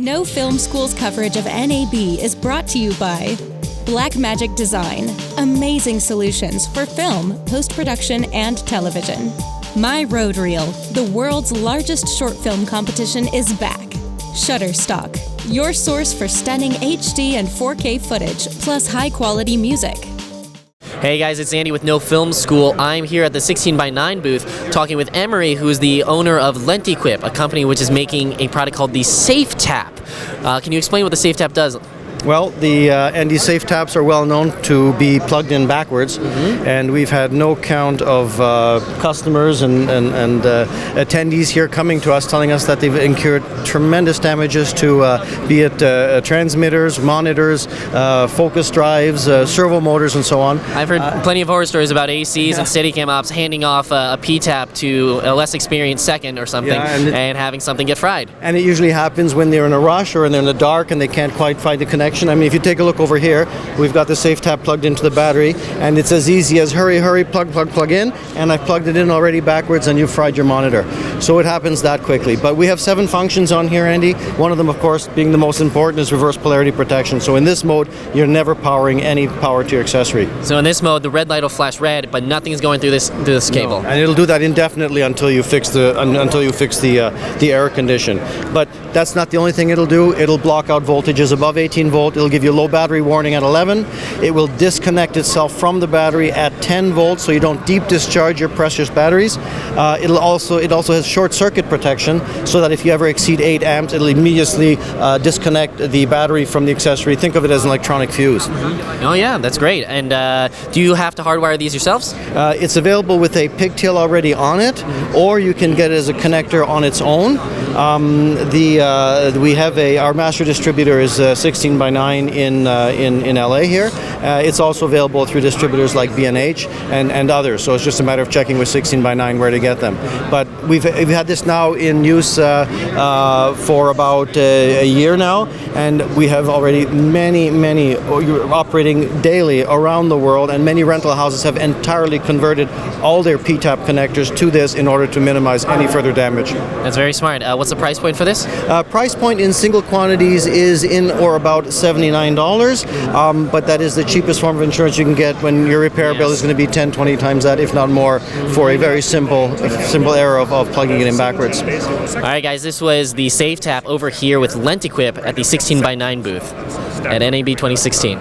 No Film School's coverage of NAB is brought to you by Blackmagic Design, amazing solutions for film, post-production, and television. My Road Reel, the world's largest short film competition, is back. Shutterstock, your source for stunning HD and 4K footage, plus high-quality music. Hey guys, it's Andy with No Film School. I'm here at the 16:9 booth talking with Emery, who is the owner of Lentequip, a company which is making a product called the SafeTap. Can you explain what the SafeTap does? Well, the ND SafeTaps are well known to be plugged in backwards, and we've had no count of customers and attendees here coming to us telling us that they've incurred tremendous damages to be it transmitters, monitors, focus drives, servo motors, and so on. I've heard plenty of horror stories about ACs and Steadicam ops handing off a P-tap to a less experienced second or something, and having something get fried. And it usually happens when they're in a rush or when they're in the dark and they can't quite find the connection. I mean, if you take a look over here, we've got the SafeTap plugged into the battery, and it's as easy as hurry, hurry, plug in, and I've plugged it in already backwards, and you've fried your monitor. So it happens that quickly. But we have 7 functions on here, Andy. One of them, of course, being the most important, is reverse polarity protection. So in this mode, you're never powering any power to your accessory. So in this mode, the red light will flash red, but nothing is going through this cable. No. And it'll do that indefinitely until you fix the error condition. But that's not the only thing it'll do. It'll block out voltages above 18 volt. It'll give you low battery warning at 11. It will disconnect itself from the battery at 10 volts, so you don't deep discharge your precious batteries. It also has short circuit protection, so that if you ever exceed 8 amps, it'll immediately disconnect the battery from the accessory. Think of it as an electronic fuse. Oh yeah, that's great. And do you have to hardwire these yourselves? It's available with a pigtail already on it, or you can get it as a connector on its own. We have our master distributor is 16:9 in LA here. It's also available through distributors like B&H and others. So it's just a matter of checking with 16:9 where to get them. But we've had this now in use for about a year now, and we have already many operating daily around the world, and many rental houses have entirely converted all their P-tap connectors to this in order to minimize any further damage. That's very smart. What's the price point for this? Price point in single quantities is in or about $79, but that is the cheapest form of insurance you can get when your repair bill is going to be 10-20 times that, if not more, for a very simple error of plugging it in backwards. All right, guys, this was the SafeTap over here with Lentequip at the 16:9 booth at NAB 2016.